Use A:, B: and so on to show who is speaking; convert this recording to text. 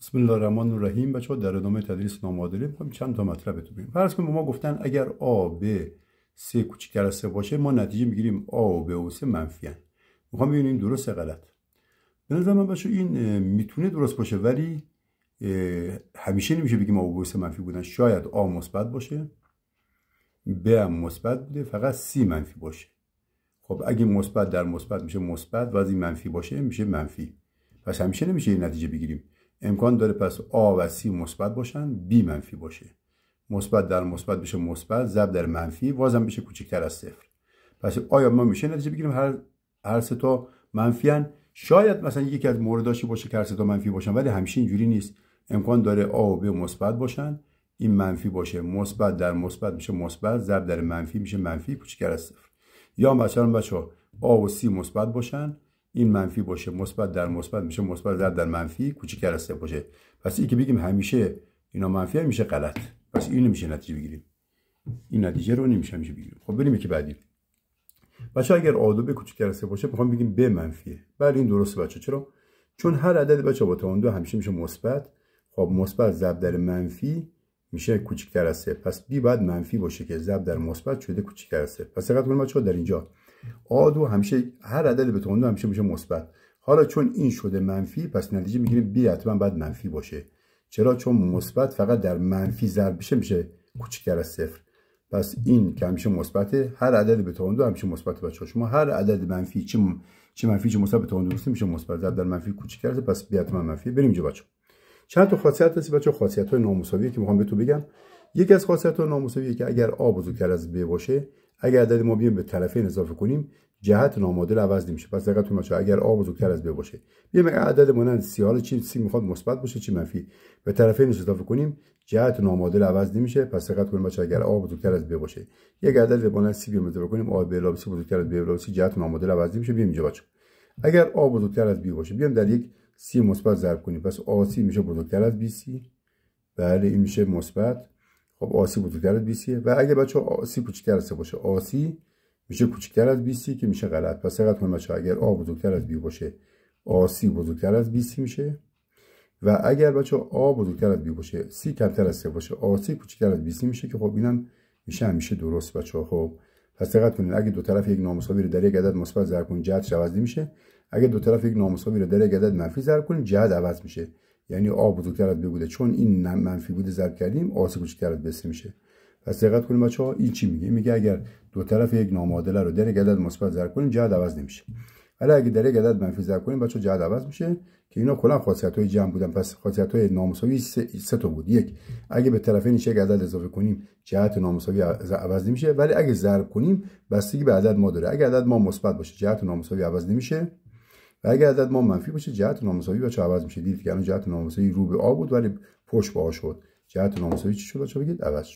A: بسم الله الرحمن الرحیم. بچه‌ها در ادامه تدریس نامعادله می‌خوایم چند تا مطلب تو بگیم. فرض کنیم ما گفتن اگر a b c کوچکتر از 3 باشه ما نتیجه میگیریم a و b و c منفی ان. می‌خوام ببینیم درسته غلط. به نظر من بچه‌ها این میتونه درست باشه ولی همیشه نمیشه بگیم a و b و c منفی بودن. شاید a مثبت باشه b هم مثبت بوده فقط c منفی باشه. خب اگه مثبت در مثبت میشه مثبت و از این منفی باشه میشه منفی. پس همیشه نمیشه این نتیجه بگیریم. امکان داره پس A و C مثبت باشن B منفی باشه. مثبت در مثبت بشه مثبت ضرب در منفی بازم بشه کوچکتر از 0. پس آیا ما میشه نتیجه بگیریم هر سه تا منفی ان؟ شاید مثلا یکی از مورداشی باشه که هر سه تا منفی باشن ولی همیشه اینجوری نیست. امکان داره A و B مثبت باشن این منفی باشه مثبت در مثبت میشه مثبت ضرب در منفی میشه منفی کوچکتر از 0. یا مثلا بچه‌ها A و C مثبت باشن این منفی باشه مثبت در مثبت میشه مثبت ضرب در منفی کوچیک‌تر از 3 باشه. پس این که بگیم همیشه اینا منفی میشه غلط. پس اینو نمیشه نتیجه بگیریم. این نتیجه رو نمیشه بگیریم. خب بریم که بعدی. بچه‌ها اگر A و B کوچیک‌تر از 3 باشه میخوام بگیم B منفیه. بله این درسته بچه‌ها. چرا؟ چون هر عدد بچه‌ها با توان 2 همیشه میشه مثبت. خب مثبت ضرب در منفی میشه کوچیک‌تر از 3. پس B باید منفی باشه که ضرب در مثبت شده کوچیک‌تر از 3. پس دقت کنید بچه‌ها در اینجا A2 همیشه هر عدد به توان 2 همیشه میشه مثبت. حالا چون این شده منفی پس نتیجه میگیریم B حتما باید منفی باشه. چرا؟ چون مثبت فقط در منفی ضرب بشه میشه کوچکتر از 0. پس این که همیشه مثبته هر عدد به توان 2 همیشه مثبت بچه‌ها. شما هر عدد منفی چه منفی چه مثبت به توان 2 میشه مثبت ضرب در منفی کوچکتر از پس B حتما منفی. بریم اینجا بچه‌ها. چند تا خاصیت هست بچه‌ها خاصیت‌های نامساوی که میخوام بهتون بگم. یکی از خاصیت‌های نامساوی که اگر A بزرگتر از B باشه اگر عدد ما بیایم به طرفین اضافه کنیم جهت نامعادل عوض نمیشه. پس دقت کنید بچه‌ها اگر A بزرگتر از B باشه بیایم عدد مانند C حالا چی C میخواد مثبت باشه چی منفی به طرفین اضافه کنیم جهت نامعادل عوض نمیشه. پس دقت کنید بچه‌ها اگر A بزرگتر از B باشه یک عدد مانند C بیایم اضافه کنیم A به C بزرگتر از B به C جهت نامعادل عوض نمیشه. بیایم اینجا بچه‌ها اگر A بزرگتر از B باشه بیایم در یک C مثبت ضرب کنیم پس AC میشه بزرگتر از BC. بله این میشه مثبت. خب AC بزرگتر از BC و اگه بچه‌ها AC کوچکتر از 3 باشه AC میشه کوچکتر از BC که میشه غلط. پس دقت کنید بچه‌ها اگر A بزرگتر از B باشه AC بزرگتر از BC میشه و اگر بچه‌ها A بزرگتر از B باشه C کمتر از 3 باشه AC کوچکتر از BC میشه که خب اینم میشه همیشه درست بچه‌ها. خب پس دقت کنید اگه دو طرف یک نامساوی رو در یک عدد مثبت ضرب کنیم جهتش عوض میشه. اگه دو طرف یک نامساوی رو در یک عدد منفی ضرب کنیم جهت عوض میشه. یعنی A بزرگتر از B بوده چون این منفی بوده ضرب کردیم AC کوچکتر از B میشه. پس دقت کنید بچه‌ها این چی میگه؟ میگه اگر دو طرف یک نامعادله رو در یک عدد مثبت ضرب کنیم جهت عوض نمیشه. ولی اگه در یک عدد منفی ضرب کنیم بچه‌ها جهت عوض میشه که اینا کلا خاصیت‌های جمع بودن. پس خاصیت‌های نامساوی سه تا بود. یک اگه به طرفین یک عدد اضافه کنیم جهت نامساوی عوض نمیشه ولی اگه ضرب کنیم بستگی به عدد ما داره. اگه عدد ما مثبت باشه جهت نامساوی عوض نمیشه و اگه عدد ما منفی باشه جهت نامساوی بچه‌ها عوض میشه. دیدید که الان جهت نامساوی رو به A بود ولی پشت به A شد. جهت نامساوی چی شد بچه‌ها بگید؟ عوض شد.